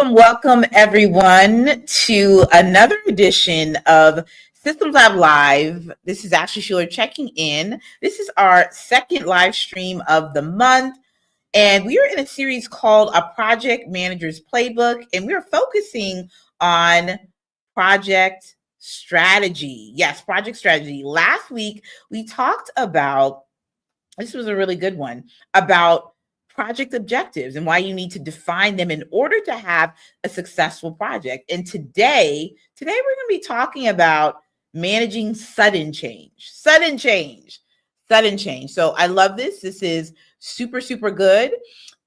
Welcome everyone to another edition of Systems Lab Live. This is actually Sheila checking in. This is our second live stream of the month, and we are in a series called A Project Manager's Playbook, and we're focusing on project strategy. Yes, project strategy. Last week, we talked about, this was a really good one, about project objectives and why you need to define them in order to have a successful project. And today we're going to be talking about managing sudden change. So I love this. This is super, super good.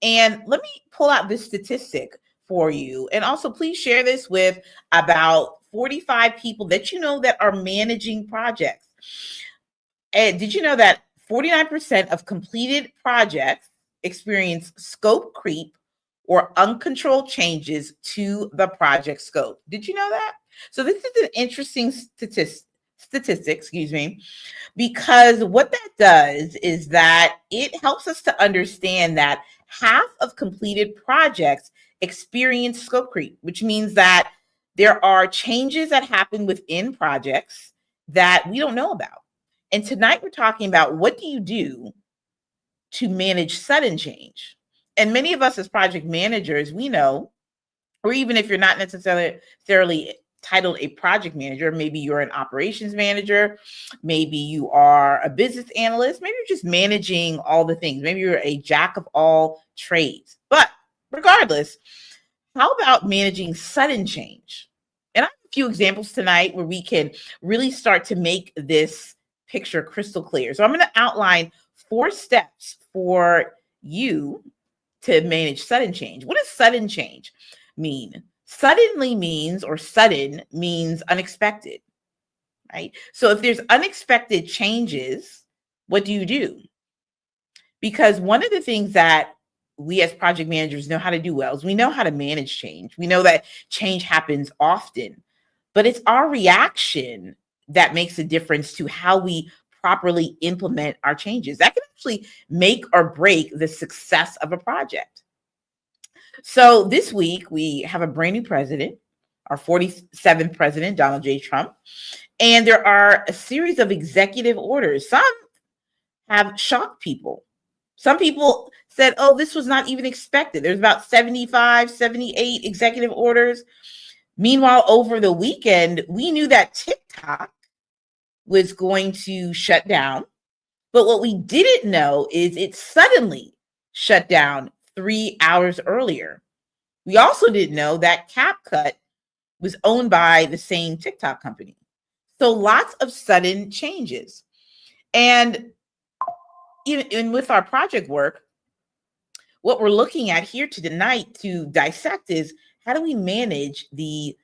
And let me pull out this statistic for you. And also please share this with about 45 people that you know that are managing projects. And did you know that 49% of completed projects experience scope creep or uncontrolled changes to the project scope? Did you know that? So this is an interesting statistic, because what that does is that it helps us to understand that half of completed projects experience scope creep, which means that there are changes that happen within projects that we don't know about. And tonight we're talking about, what do you do to manage sudden change? And many of us as project managers, we know, or even if you're not necessarily titled a project manager, maybe you're an operations manager, maybe you are a business analyst, maybe you're just managing all the things. Maybe you're a jack of all trades. But regardless, how about managing sudden change? And I have a few examples tonight where we can really start to make this picture crystal clear. So I'm going to outline 4 steps for you to manage sudden change. What does sudden change mean? Suddenly means, or sudden means unexpected, right? So if there's unexpected changes, what do you do? Because one of the things that we as project managers know how to do well is we know how to manage change. We know that change happens often, but it's our reaction that makes a difference to how we properly implement our changes. That can actually make or break the success of a project. So this week, we have a brand new president, our 47th president, Donald J. Trump, and there are a series of executive orders. Some have shocked people. Some people said, oh, this was not even expected. There's about 75, 78 executive orders. Meanwhile, over the weekend, we knew that TikTok was going to shut down. But what we didn't know is it suddenly shut down 3 hours earlier. We also didn't know that CapCut was owned by the same TikTok company. So lots of sudden changes. And even with our project work, what we're looking at here tonight to dissect is, how do we manage these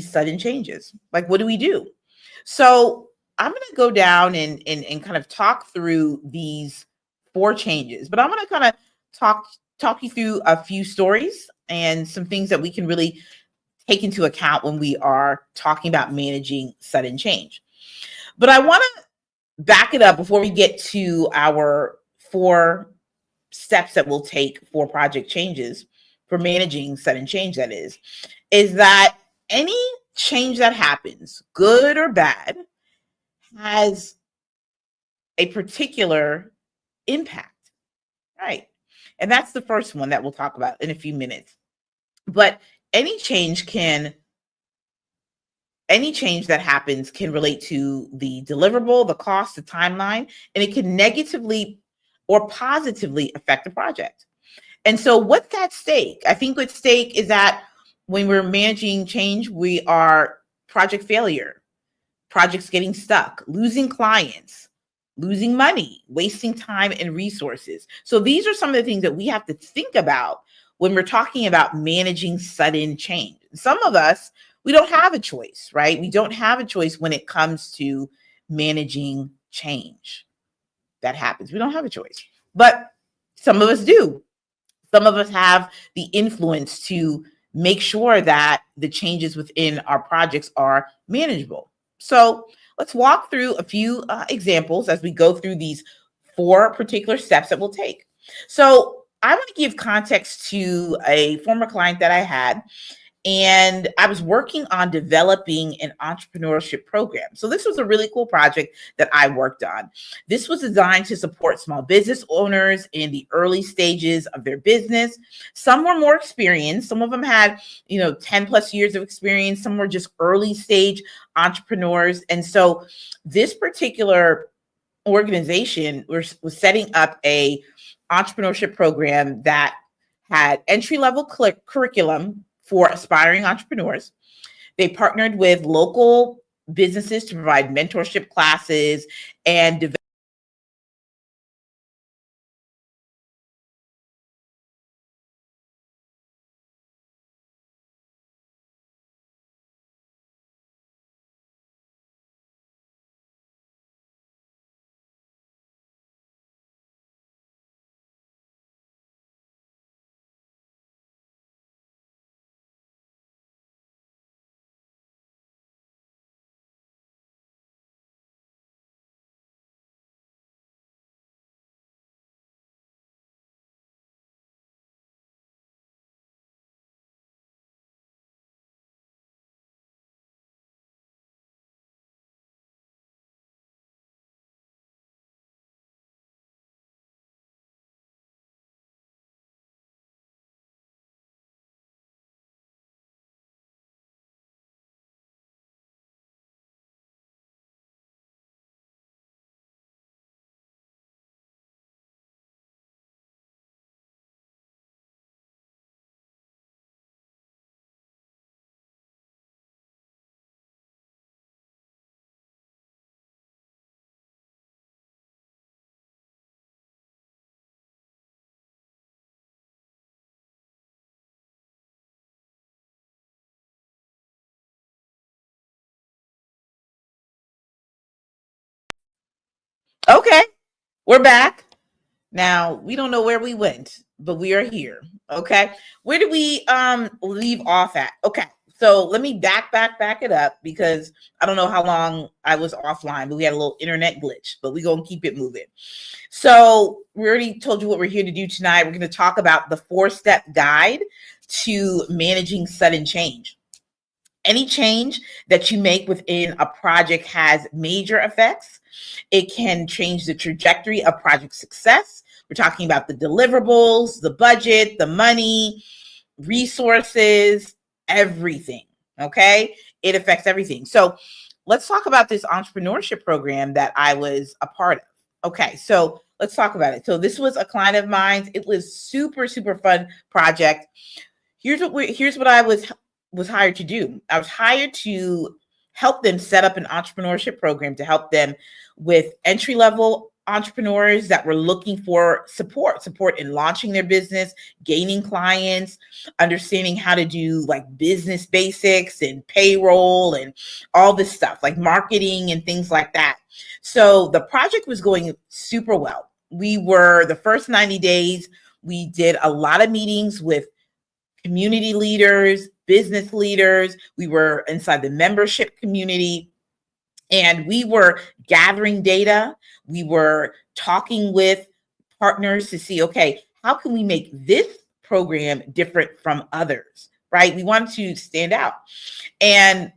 sudden changes? Like, what do we do? So I'm going to go down and kind of talk through these 4 changes, but I'm going to kind of talk you through a few stories and some things that we can really take into account when we are talking about managing sudden change. But I want to back it up before we get to our 4 steps that we'll take for project changes, for managing sudden change, that is that any change that happens, good or bad, has a particular impact, right? And that's the first one that we'll talk about in a few minutes. But any change that happens can relate to the deliverable, the cost, the timeline, and it can negatively or positively affect the project. And so what's at stake? I think what's at stake is that when we're managing change, we are project failure, projects getting stuck, losing clients, losing money, wasting time and resources. So these are some of the things that we have to think about when we're talking about managing sudden change. Some of us, we don't have a choice, right? We don't have a choice when it comes to managing change that happens. We don't have a choice, but some of us do. Some of us have the influence to make sure that the changes within our projects are manageable. So let's walk through a few examples as we go through these 4 particular steps that we'll take. So I want to give context to a former client that I had, and I was working on developing an entrepreneurship program. So this was a really cool project that I worked on. This was designed to support small business owners in the early stages of their business. Some were more experienced. Some of them had, 10 plus years of experience. Some were just early stage entrepreneurs. And so this particular organization was setting up a entrepreneurship program that had entry level curriculum for aspiring entrepreneurs. They partnered with local businesses to provide mentorship classes and develop. Okay, we're back. Now, we don't know where we went, but we are here. Okay. Where did we leave off at? Okay. So let me back it up, because I don't know how long I was offline, but we had a little internet glitch, but we're going to keep it moving. So we already told you what we're here to do tonight. We're going to talk about the 4-step guide to managing sudden change. Any change that you make within a project has major effects. It can change the trajectory of project success. We're talking about the deliverables, the budget, the money, resources, everything. Okay. It affects everything. So let's talk about this entrepreneurship program that I was a part of. Okay. So let's talk about it. So this was a client of mine. It was super, super fun project. Here's what I was hired to do. I was hired to help them set up an entrepreneurship program to help them with entry level entrepreneurs that were looking for support in launching their business, gaining clients, understanding how to do like business basics and payroll and all this stuff, like marketing and things like that. So the project was going super well. We were the first 90 days, we did a lot of meetings with community leaders, business leaders. We were inside the membership community, and we were gathering data. We were talking with partners to see, okay, how can we make this program different from others, right? We wanted to stand out. And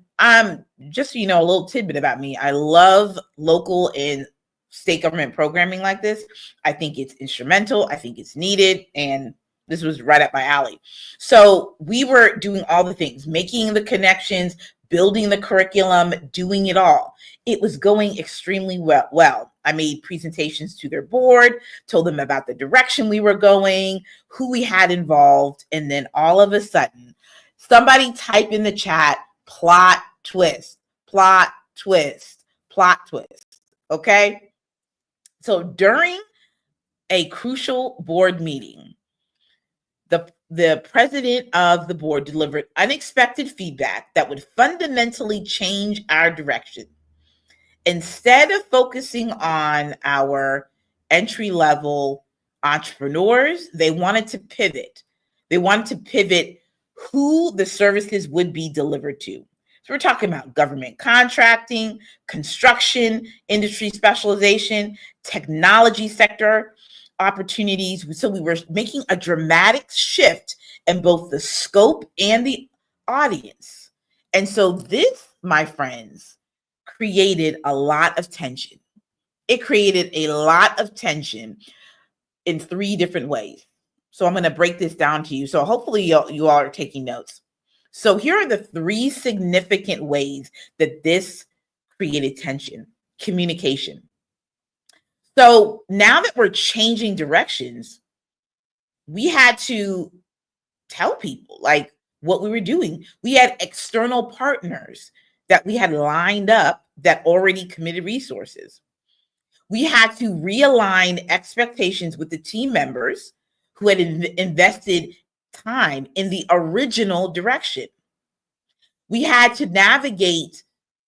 just so you know, a little tidbit about me, I love local and state government programming like this. I think it's instrumental. I think it's needed. And this was right up my alley. So we were doing all the things, making the connections, building the curriculum, doing it all. It was going extremely well. I made presentations to their board, told them about the direction we were going, who we had involved, and then all of a sudden, somebody type in the chat, plot twist, plot twist, plot twist. Okay? So during a crucial board meeting, the president of the board delivered unexpected feedback that would fundamentally change our direction. Instead of focusing on our entry-level entrepreneurs, they wanted to pivot. They wanted to pivot who the services would be delivered to. So we're talking about government contracting, construction, industry specialization, technology sector, opportunities. So we were making a dramatic shift in both the scope and the audience. And so this, my friends, created a lot of tension. It created a lot of tension in 3 different ways. So I'm going to break this down to you. So hopefully you all are taking notes. So here are the 3 significant ways that this created tension. Communication. So now that we're changing directions, we had to tell people like what we were doing. We had external partners that we had lined up that already committed resources. We had to realign expectations with the team members who had invested time in the original direction. We had to navigate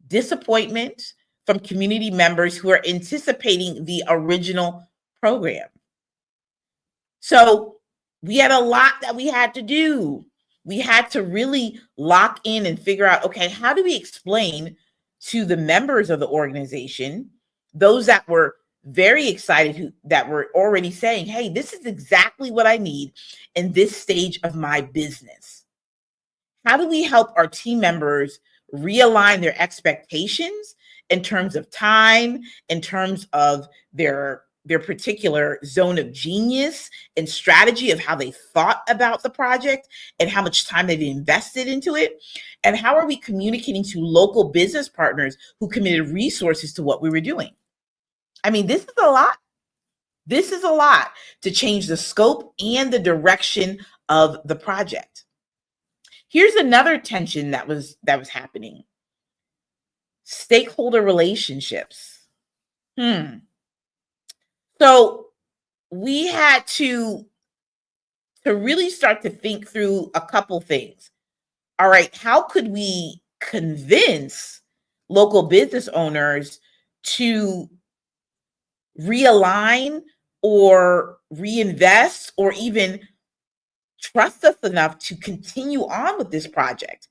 disappointment from community members who are anticipating the original program. So we had a lot that we had to do. We had to really lock in and figure out, okay, how do we explain to the members of the organization, those that were very excited, that were already saying, hey, this is exactly what I need in this stage of my business. How do we help our team members realign their expectations in terms of time, in terms of their particular zone of genius and strategy of how they thought about the project and how much time they've invested into it? And how are we communicating to local business partners who committed resources to what we were doing? I mean, this is a lot. This is a lot to change the scope and the direction of the project. Here's another tension that was happening. Stakeholder relationships. So we had to really start to think through a couple things. All right, how could we convince local business owners to realign or reinvest or even trust us enough to continue on with this project?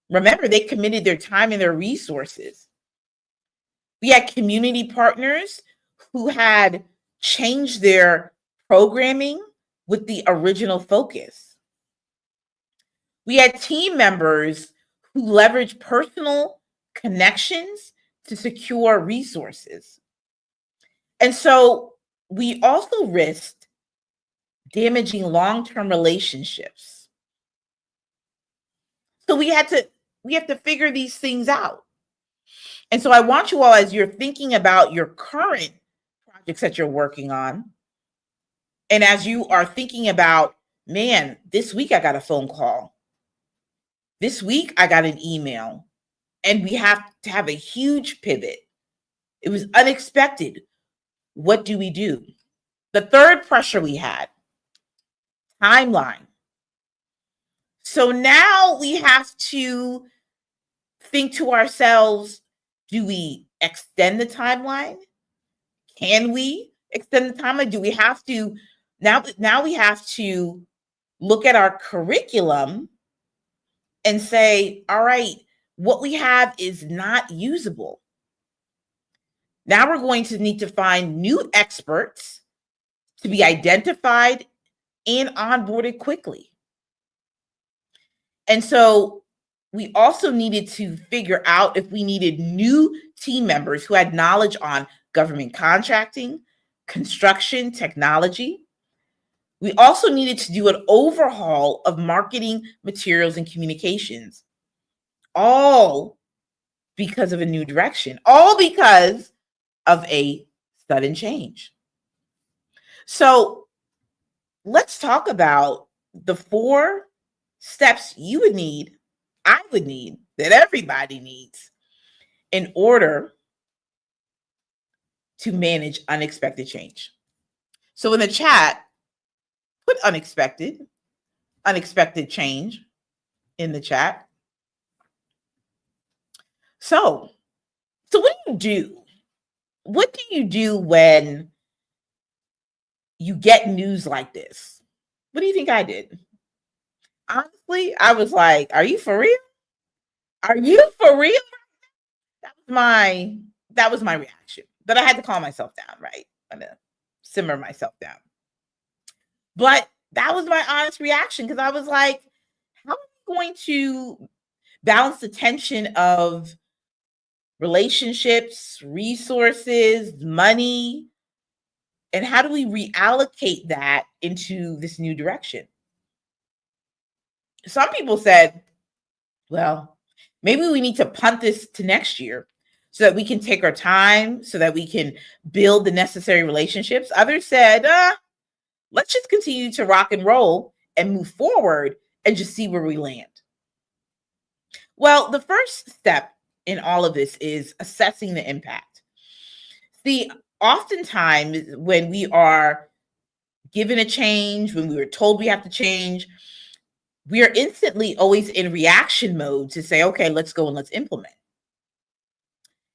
Remember, they committed their time and their resources. We had community partners who had changed their programming with the original focus. We had team members who leveraged personal connections to secure resources. And so we also risked damaging long-term relationships. So we have to figure these things out. And so I want you all, as you're thinking about your current projects that you're working on, and as you are thinking about, man, this week I got a phone call. This week I got an email, and we have to have a huge pivot. It was unexpected. What do we do? The third pressure we had, timeline. So now we have to think to ourselves, do we extend the timeline? Can we extend the timeline? Do we have to, now we have to look at our curriculum and say, all right, what we have is not usable. Now we're going to need to find new experts to be identified and onboarded quickly. And so we also needed to figure out if we needed new team members who had knowledge on government contracting, construction, technology. We also needed to do an overhaul of marketing materials and communications, all because of a new direction, all because of a sudden change. So let's talk about the 4 steps you would need, I would need, that everybody needs in order to manage unexpected change. So in the chat, put unexpected change in the chat. So what do you do? What do you do when you get news like this? What do you think I did? Honestly, I was like, are you for real? Are you for real? That was my reaction. But I had to calm myself down, right? I'm gonna simmer myself down. But that was my honest reaction, because I was like, how am I going to balance the tension of relationships, resources, money, and how do we reallocate that into this new direction? Some people said, well, maybe we need to punt this to next year so that we can take our time, so that we can build the necessary relationships. Others said, let's just continue to rock and roll and move forward and just see where we land. Well, the first step in all of this is assessing the impact. See, oftentimes when we are given a change, when we were told we have to change, we are instantly always in reaction mode to say, okay, let's go and let's implement.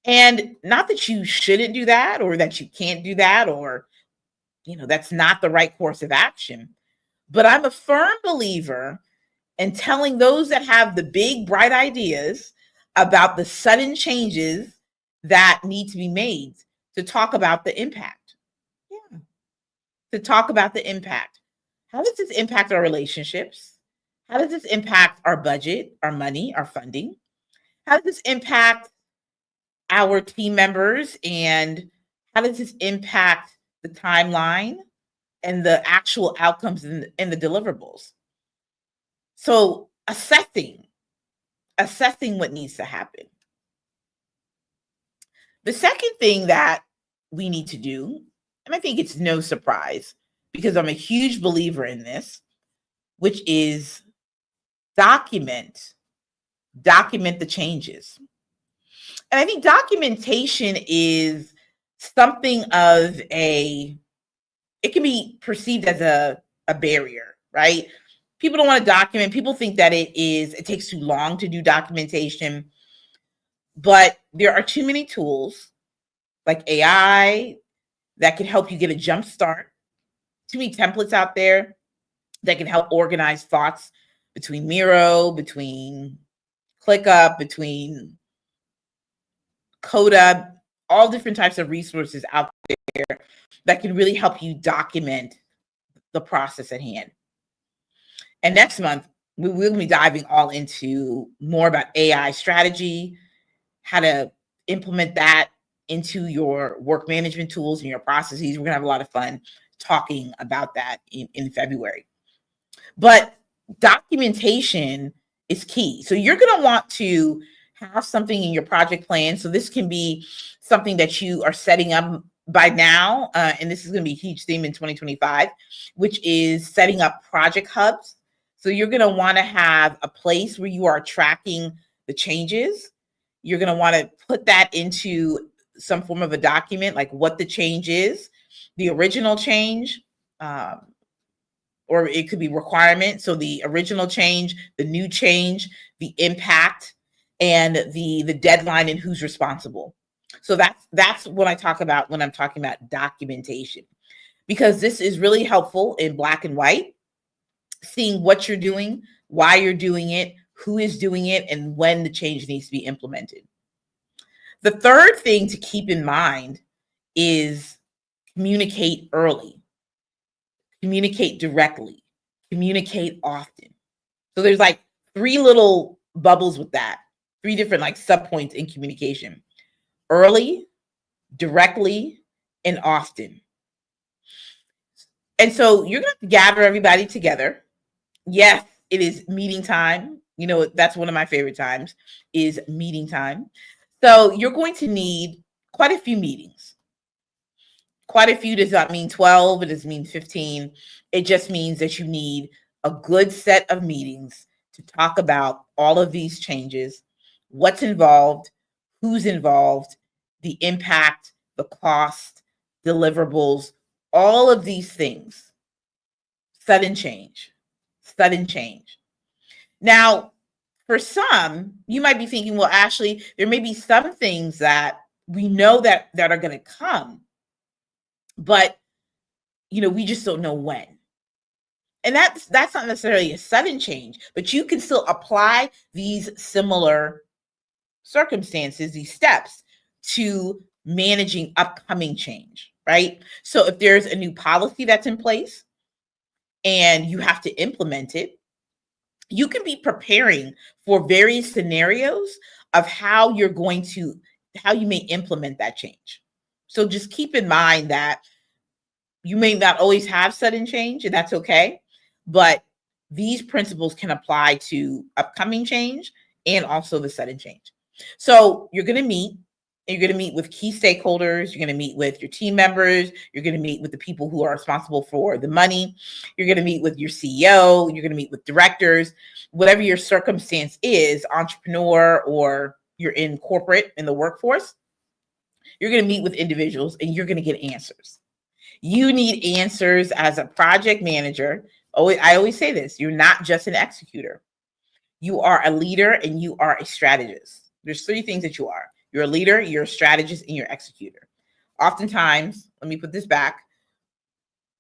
And not that you shouldn't do that, or that you can't do that, or, that's not the right course of action. But I'm a firm believer in telling those that have the big, bright ideas about the sudden changes that need to be made to talk about the impact. Yeah. To talk about the impact. How does this impact our relationships? How does this impact our budget, our money, our funding? How does this impact our team members? And how does this impact the timeline and the actual outcomes and the deliverables? So assessing what needs to happen. The second thing that we need to do, and I think it's no surprise because I'm a huge believer in this, which is document the changes. And I think documentation is something of it can be perceived as a barrier, right? People don't want to document. People think that it takes too long to do documentation. But there are too many tools like AI that can help you get a jump start. Too many templates out there that can help organize thoughts between Miro, between ClickUp, between Coda, all different types of resources out there that can really help you document the process at hand. And next month, we will be diving all into more about AI strategy, how to implement that into your work management tools and your processes. We're going to have a lot of fun talking about that in February. But documentation is key. So you're going to want to have something in your project plan. So this can be something that you are setting up by now. And this is going to be a huge theme in 2025, which is setting up project hubs. So you're going to want to have a place where you are tracking the changes. You're going to want to put that into some form of a document, like what the change is, the original change, or it could be requirement. So the original change, the new change, the impact, and the deadline and who's responsible. So that's what I talk about when I'm talking about documentation, because this is really helpful in black and white, seeing what you're doing, why you're doing it, who is doing it, and when the change needs to be implemented. The third thing to keep in mind is communicate early, communicate directly, communicate often. So there's like 3 little bubbles with that, 3 different like subpoints in communication: early, directly, and often. And so you're going to gather everybody together. Yes, it is meeting time. That's one of my favorite times, is meeting time. So you're going to need quite a few meetings. Quite a few does not mean 12. It doesn't mean 15. It just means that you need a good set of meetings to talk about all of these changes, what's involved, who's involved, the impact, the cost, deliverables, all of these things. Sudden change. Now, for some, you might be thinking, well, Ashley, there may be some things that we know that are going to come, but we just don't know when. And that's not necessarily a sudden change, but you can still apply these similar circumstances, these steps, to managing upcoming change, right? So if there's a new policy that's in place and you have to implement it, you can be preparing for various scenarios of how how you may implement that change. So just keep in mind that you may not always have sudden change, and that's okay. But these principles can apply to upcoming change and also the sudden change. So you're going to meet. You're going to meet with key stakeholders. You're going to meet with your team members. You're going to meet with the people who are responsible for the money. You're going to meet with your CEO. You're going to meet with directors. Whatever your circumstance is, entrepreneur or you're in corporate, in the workforce, you're going to meet with individuals and you're going to get answers. You need answers as a project manager. I always say this, you're not just an executor. You are a leader and you are a strategist. There's three things that you are. You're a leader, you're a strategist, and you're an executor. Oftentimes, let me put this back,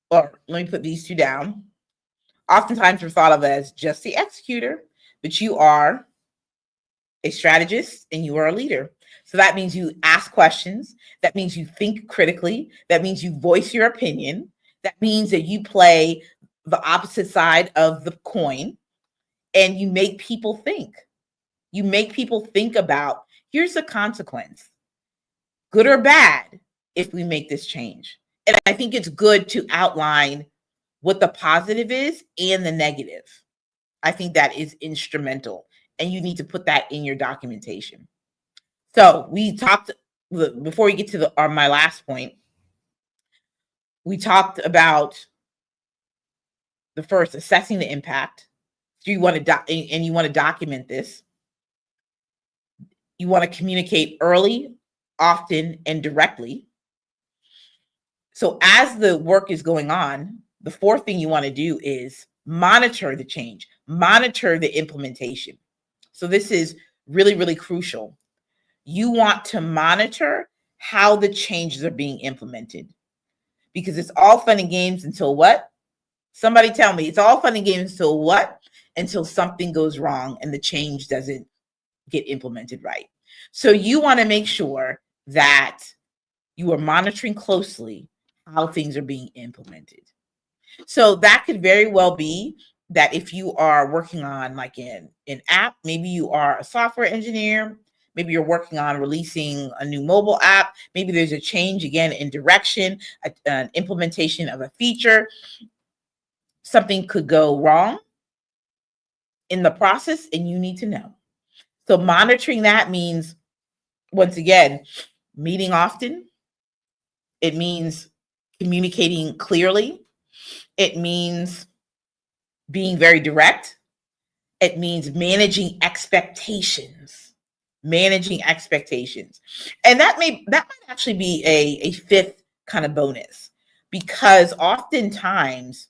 or let me put these two down. Oftentimes, we're thought of as just the executor, but you are a strategist and you are a leader. So that means you ask questions. That means you think critically. That means you voice your opinion. That means that you play the opposite side of the coin and you make people think. You make people think about, here's the consequence, good or bad, if we make this change. And I think it's good to outline what the positive is and the negative. I think that is instrumental, and you need to put that in your documentation. So we talked, before we get to my last point, we talked about the first, assessing the impact. So you want to document this. You want to communicate early, often, and directly. So as the work is going on, the fourth thing you want to do is monitor the change, monitor the implementation. So this is really, really crucial. You want to monitor how the changes are being implemented, because it's all fun and games until what? Somebody tell me. It's all fun and games until what? Until something goes wrong and the change doesn't get implemented right. So you want to make sure that you are monitoring closely how things are being implemented. So that could very well be that if you are working on like an app, maybe you are a software engineer, maybe you're working on releasing a new mobile app, maybe there's a change again in direction, an implementation of a feature. Something could go wrong in the process and you need to know. So monitoring that means, once again, meeting often. It means communicating clearly. It means being very direct. It means managing expectations. Managing expectations. And that might actually be a fifth kind of bonus, because oftentimes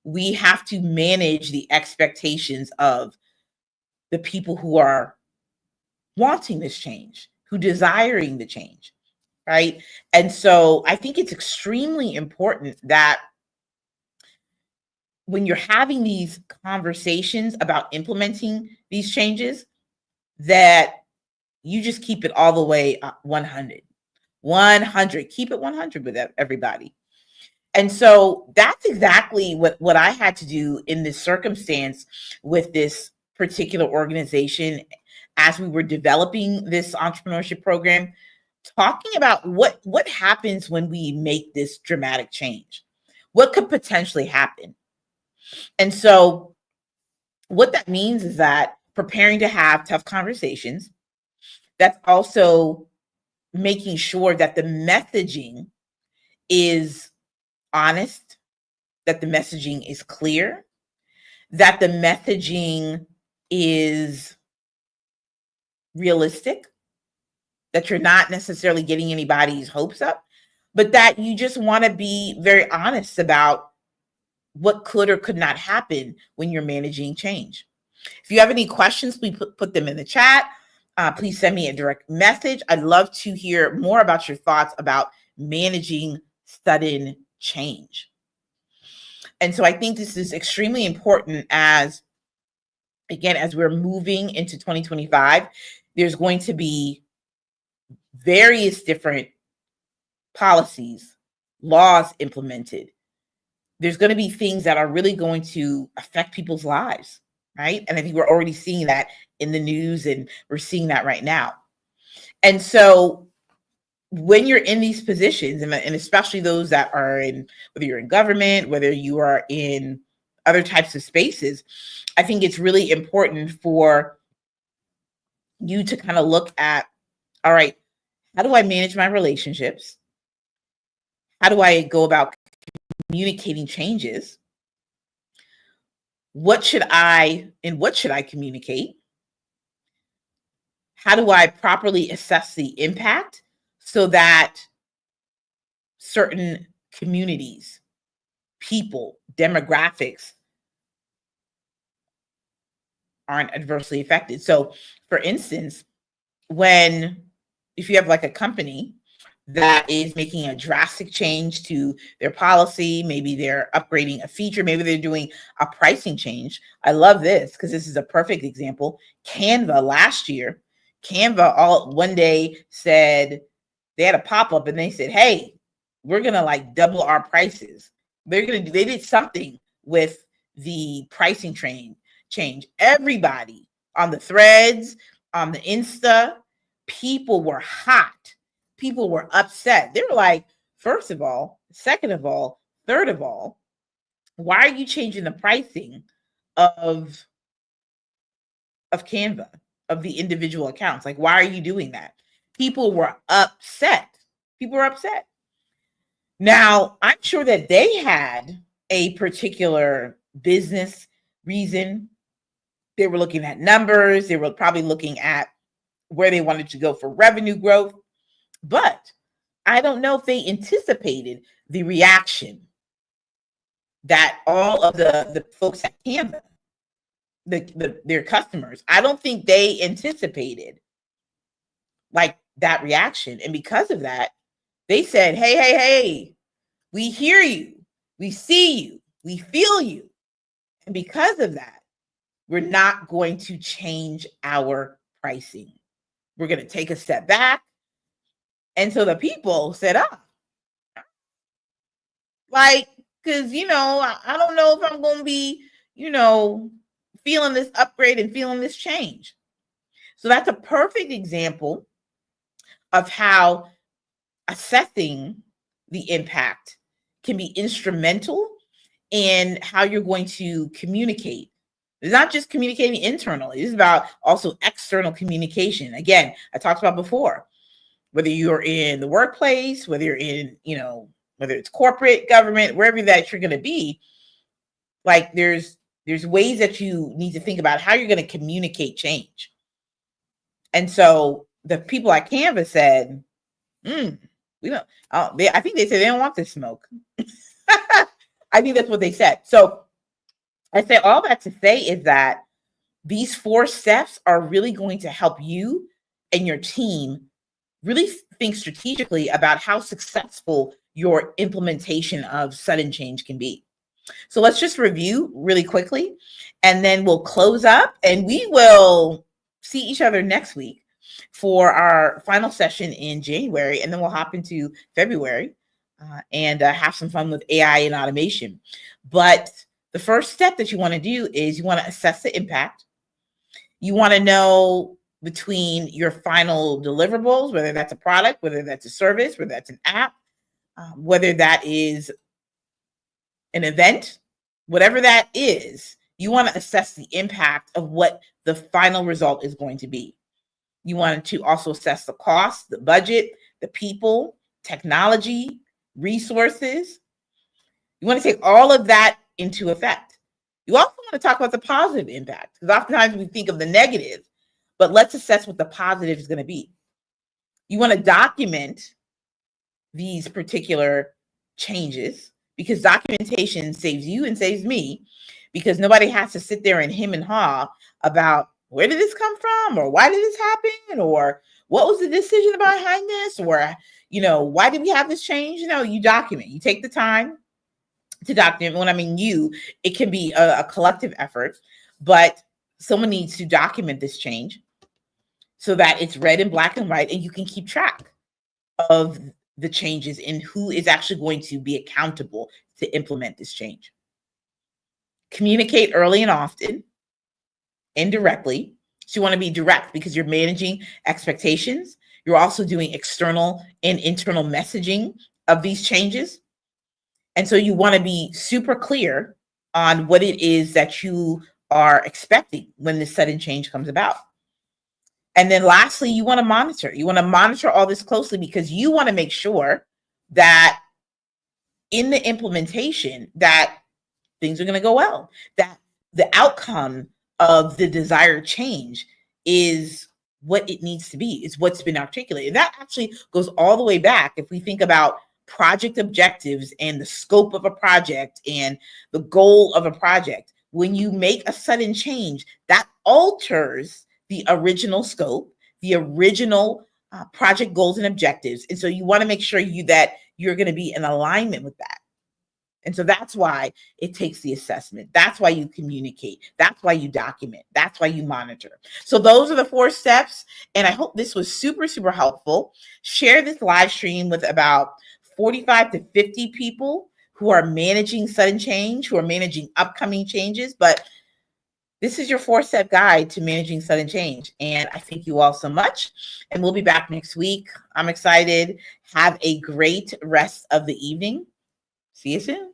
we have to manage the expectations of the people who are wanting this change, who desiring the change, right? And so I think it's extremely important that when you're having these conversations about implementing these changes, that you just keep it all the way 100. Keep it 100 with everybody. And so that's exactly what I had to do in this circumstance with this particular organization as we were developing this entrepreneurship program, talking about what happens when we make this dramatic change. What could potentially happen? And so what that means is that preparing to have tough conversations, that's also making sure that the messaging is honest, that the messaging is clear, that the messaging is realistic, that you're not necessarily getting anybody's hopes up, but that you just want to be very honest about what could or could not happen when you're managing change. If you have any questions, please put them in the chat. Please send me a direct message. I'd love to hear more about your thoughts about managing sudden change. And so I think this is extremely important as we're moving into 2025, there's going to be various different policies laws implemented. There's going to be things that are really going to affect people's lives, right? And I think we're already seeing that in the news, and we're seeing that right now. And so when you're in these positions, and especially those that are in, whether you're in government, whether you are in other types of spaces, I think it's really important for you to kind of look at, all right, how do I manage my relationships? How do I go about communicating changes? What should I communicate? How do I properly assess the impact so that certain communities, people, demographics aren't adversely affected? So, for instance, if you have like a company that is making a drastic change to their policy, maybe they're upgrading a feature, maybe they're doing a pricing change. I love this because this is a perfect example. Canva last year, Canva all one day said, they had a pop-up and they said, hey, we're gonna like double our prices. They did something with the pricing change. Everybody on the threads, on the Insta, people were hot. People were upset. They were like, first of all, second of all, third of all, why are you changing the pricing of Canva, of the individual accounts? Like, why are you doing that? People were upset. People were upset. Now, I'm sure that they had a particular business reason. They were looking at numbers. They were probably looking at where they wanted to go for revenue growth. But I don't know if they anticipated the reaction that all of the folks at Canva, their customers, I don't think they anticipated like that reaction. And because of that, they said, hey, we hear you, we see you, we feel you. And because of that, we're not going to change our pricing. We're going to take a step back. And so the people said, like, because, I don't know if I'm going to be, feeling this upgrade and feeling this change. So that's a perfect example of how assessing the impact can be instrumental in how you're going to communicate. It's not just communicating internally. It's about also external communication. Again, I talked about before, whether you're in the workplace, whether you're in, whether it's corporate, government, wherever that you're going to be, like there's ways that you need to think about how you're going to communicate change. And so the people at Canva said, we don't, I think they said they don't want this smoke. I think that's what they said. So I say all that to say is that these 4 steps are really going to help you and your team really think strategically about how successful your implementation of sudden change can be. So let's just review really quickly, and then we'll close up, and we will see each other next week for our final session in January, and then we'll hop into February and have some fun with AI and automation. But the first step that you want to do is you want to assess the impact. You want to know between your final deliverables, whether that's a product, whether that's a service, whether that's an app, whether that is an event, whatever that is, you want to assess the impact of what the final result is going to be. You want to also assess the cost, the budget, the people, technology, resources. You want to take all of that into effect. You also want to talk about the positive impact, because oftentimes we think of the negative, but let's assess what the positive is going to be. You want to document these particular changes, because documentation saves you and saves me, because nobody has to sit there and hem and haw about where did this come from, or why did this happen, or what was the decision behind this, or why did we have this change? You document. You take the time to document. When I mean you, it can be a collective effort, but someone needs to document this change so that it's read in black and white, and you can keep track of the changes and who is actually going to be accountable to implement this change. Communicate early and often, indirectly. So you want to be direct because you're managing expectations. You're also doing external and internal messaging of these changes. And so you want to be super clear on what it is that you are expecting when this sudden change comes about. And then lastly, you want to monitor. You want to monitor all this closely because you want to make sure that in the implementation that things are going to go well, that the outcome of the desired change is what it needs to be, is what's been articulated. That actually goes all the way back. If we think about project objectives and the scope of a project and the goal of a project, when you make a sudden change, that alters the original scope, the original project goals and objectives. And so you want to make sure that you're going to be in alignment with that. And so that's why it takes the assessment. That's why you communicate. That's why you document. That's why you monitor. So those are the 4 steps. And I hope this was super, super helpful. Share this live stream with about 45 to 50 people who are managing sudden change, who are managing upcoming changes. But this is your 4-step guide to managing sudden change. And I thank you all so much. And we'll be back next week. I'm excited. Have a great rest of the evening. See you soon.